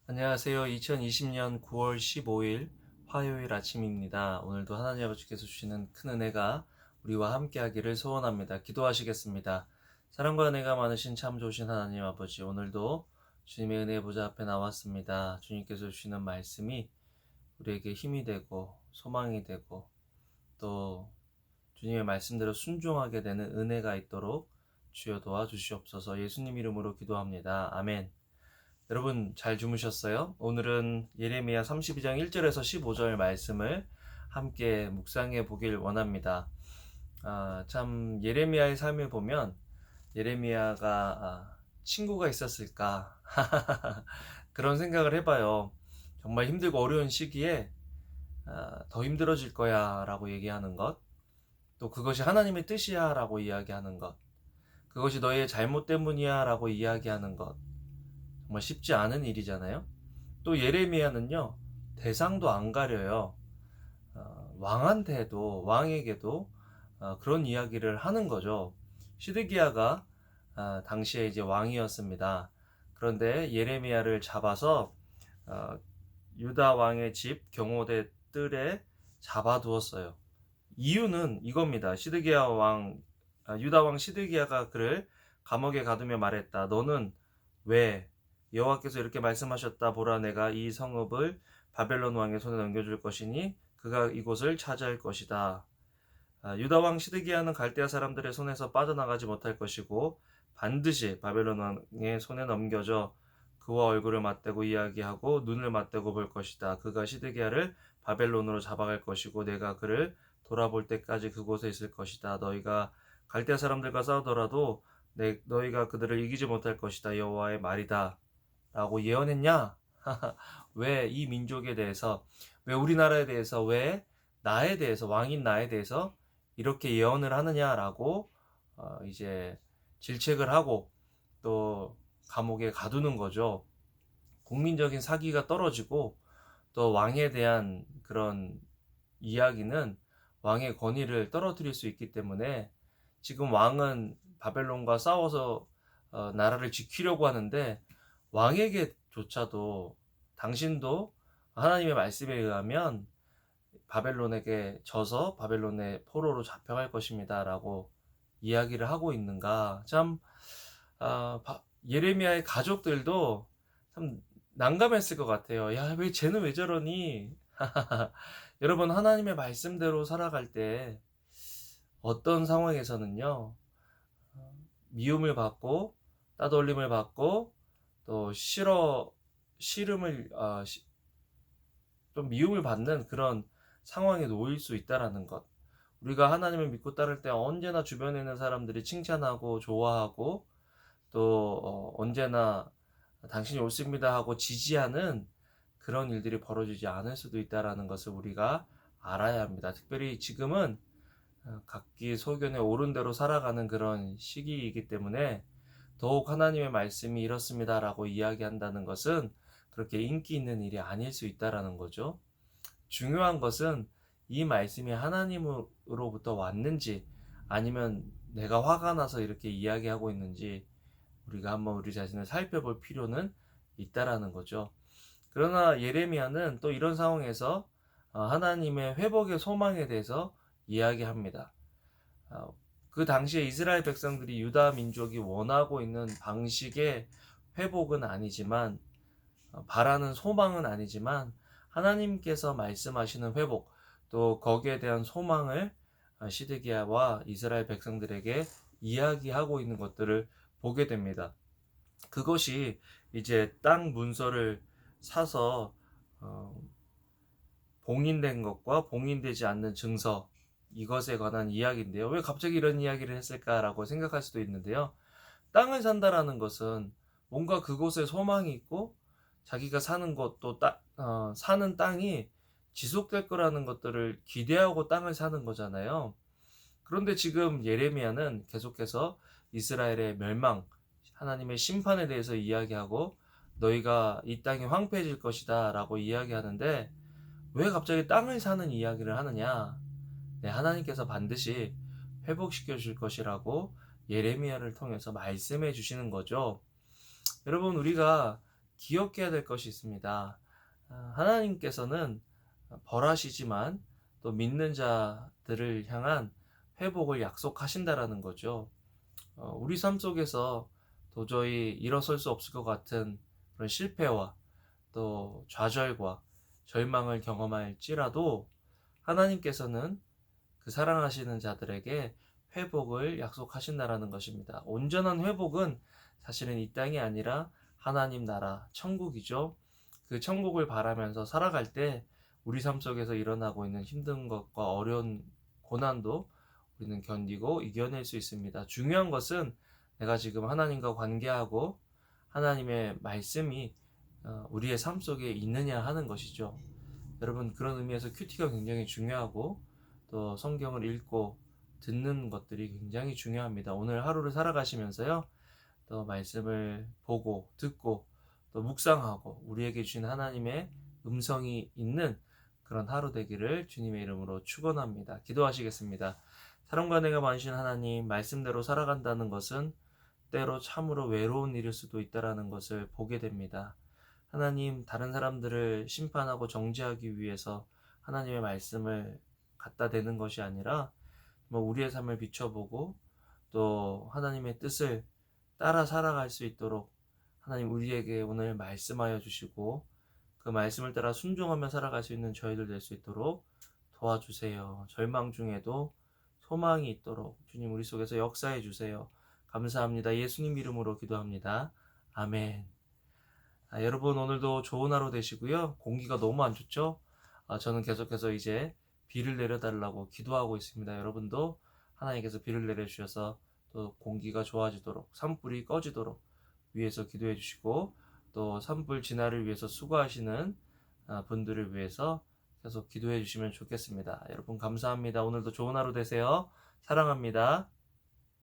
안녕하세요. 2020년 9월 15일 화요일 아침입니다. 오늘도 하나님 아버지께서 주시는 큰 은혜가 우리와 함께 하기를 소원합니다. 기도하시겠습니다. 사랑과 은혜가 많으신 참 좋으신 하나님 아버지, 오늘도 주님의 은혜 보좌 앞에 나왔습니다. 주님께서 주시는 말씀이 우리에게 힘이 되고 소망이 되고 또 주님의 말씀대로 순종하게 되는 은혜가 있도록 주여 도와주시옵소서. 예수님 이름으로 기도합니다. 아멘. 여러분 잘 주무셨어요? 오늘은 예레미야 32장 1절에서 15절 말씀을 함께 묵상해 보길 원합니다. 참 예레미야의 삶을 보면 예레미야가 친구가 있었을까? 그런 생각을 해봐요. 정말 힘들고 어려운 시기에 더 힘들어질 거야 라고 얘기하는 것, 또 그것이 하나님의 뜻이야 라고 이야기하는 것, 그것이 너의 잘못 때문이야 라고 이야기하는 것, 정말 쉽지 않은 일이잖아요. 또 예레미야는요, 대상도 안 가려요. 왕에게도 그런 이야기를 하는 거죠. 시드기야가 당시에 이제 왕이었습니다. 그런데 예레미야를 잡아서 어, 유다 왕의 집 경호대 뜰에 잡아두었어요. 이유는 이겁니다. 유다 왕 시드기야가 그를 감옥에 가두며 말했다. 너는 왜 여호와께서 이렇게 말씀하셨다. 보라, 내가 이 성읍을 바벨론 왕의 손에 넘겨줄 것이니 그가 이곳을 차지할 것이다. 유다 왕 시드기야는 갈대아 사람들의 손에서 빠져나가지 못할 것이고 반드시 바벨론 왕의 손에 넘겨져 그와 얼굴을 맞대고 이야기하고 눈을 맞대고 볼 것이다. 그가 시드기야를 바벨론으로 잡아갈 것이고 내가 그를 돌아볼 때까지 그곳에 있을 것이다. 너희가 갈대아 사람들과 싸우더라도 너희가 그들을 이기지 못할 것이다. 여호와의 말이다. 라고 예언했냐? 왜 이 민족에 대해서, 왜 우리나라에 대해서, 왜 나에 대해서, 왕인 나에 대해서 이렇게 예언을 하느냐라고 이제 질책을 하고 또 감옥에 가두는 거죠. 국민적인 사기가 떨어지고 또 왕에 대한 그런 이야기는 왕의 권위를 떨어뜨릴 수 있기 때문에 지금 왕은 바벨론과 싸워서 나라를 지키려고 하는데 왕에게조차도 당신도 하나님의 말씀에 의하면 바벨론에게 져서 바벨론의 포로로 잡혀갈 것입니다. 라고 이야기를 하고 있는가. 참, 예레미야의 가족들도 참 난감했을 것 같아요. 야, 쟤는 왜 저러니? 여러분, 하나님의 말씀대로 살아갈 때 어떤 상황에서는요, 미움을 받고, 따돌림을 받고, 또 싫음을, 좀 미움을 받는 그런 상황에 놓일 수 있다라는 것. 우리가 하나님을 믿고 따를 때 언제나 주변에 있는 사람들이 칭찬하고 좋아하고 또 언제나 당신이 옳습니다 하고 지지하는 그런 일들이 벌어지지 않을 수도 있다라는 것을 우리가 알아야 합니다. 특별히 지금은 각기 소견에 옳은 대로 살아가는 그런 시기이기 때문에 더욱 하나님의 말씀이 이렇습니다라고 이야기한다는 것은 그렇게 인기 있는 일이 아닐 수 있다라는 거죠. 중요한 것은 이 말씀이 하나님으로부터 왔는지 아니면 내가 화가 나서 이렇게 이야기하고 있는지 우리가 한번 우리 자신을 살펴볼 필요는 있다라는 거죠. 그러나 예레미야는 또 이런 상황에서 하나님의 회복의 소망에 대해서 이야기합니다. 그 당시에 이스라엘 백성들이 유다 민족이 원하고 있는 방식의 회복은 아니지만 바라는 소망은 아니지만 하나님께서 말씀하시는 회복 또 거기에 대한 소망을 시드기야와 이스라엘 백성들에게 이야기하고 있는 것들을 보게 됩니다. 그것이 이제 땅 문서를 사서 봉인된 것과 봉인되지 않는 증서 이것에 관한 이야기인데요. 왜 갑자기 이런 이야기를 했을까라고 생각할 수도 있는데요. 땅을 산다라는 것은 뭔가 그곳에 소망이 있고 자기가 사는 곳도 사는 땅이 지속될 거라는 것들을 기대하고 땅을 사는 거잖아요. 그런데 지금 예레미야는 계속해서 이스라엘의 멸망, 하나님의 심판에 대해서 이야기하고 너희가 이 땅이 황폐해질 것이다 라고 이야기하는데 왜 갑자기 땅을 사는 이야기를 하느냐? 네, 하나님께서 반드시 회복시켜 줄 것이라고 예레미야를 통해서 말씀해 주시는 거죠. 여러분, 우리가 기억해야 될 것이 있습니다. 하나님께서는 벌하시지만 또 믿는 자들을 향한 회복을 약속하신다라는 거죠. 우리 삶 속에서 도저히 일어설 수 없을 것 같은 그런 실패와 또 좌절과 절망을 경험할지라도 하나님께서는 그 사랑하시는 자들에게 회복을 약속하신다라는 것입니다. 온전한 회복은 사실은 이 땅이 아니라 하나님 나라, 천국이죠. 그 천국을 바라면서 살아갈 때 우리 삶 속에서 일어나고 있는 힘든 것과 어려운 고난도 우리는 견디고 이겨낼 수 있습니다. 중요한 것은 내가 지금 하나님과 관계하고 하나님의 말씀이 우리의 삶 속에 있느냐 하는 것이죠. 여러분, 그런 의미에서 큐티가 굉장히 중요하고 또 성경을 읽고 듣는 것들이 굉장히 중요합니다. 오늘 하루를 살아가시면서요, 또 말씀을 보고 듣고 또 묵상하고 우리에게 주신 하나님의 음성이 있는 그런 하루 되기를 주님의 이름으로 축원합니다. 기도하시겠습니다. 사랑과 은혜가 많으신 하나님, 말씀대로 살아간다는 것은 때로 참으로 외로운 일일 수도 있다라는 것을 보게 됩니다. 하나님, 다른 사람들을 심판하고 정죄하기 위해서 하나님의 말씀을 갖다 대는 것이 아니라 우리의 삶을 비춰보고 또 하나님의 뜻을 따라 살아갈 수 있도록 하나님 우리에게 오늘 말씀하여 주시고 그 말씀을 따라 순종하며 살아갈 수 있는 저희들 될 수 있도록 도와주세요. 절망 중에도 소망이 있도록 주님 우리 속에서 역사해 주세요. 감사합니다. 예수님 이름으로 기도합니다. 아멘. 여러분, 오늘도 좋은 하루 되시고요. 공기가 너무 안 좋죠? 저는 계속해서 이제 비를 내려달라고 기도하고 있습니다. 여러분도 하나님께서 비를 내려주셔서 또 공기가 좋아지도록, 산불이 꺼지도록 위해서 기도해 주시고, 또 산불 진화를 위해서 수고하시는 분들을 위해서 계속 기도해 주시면 좋겠습니다. 여러분 감사합니다. 오늘도 좋은 하루 되세요. 사랑합니다.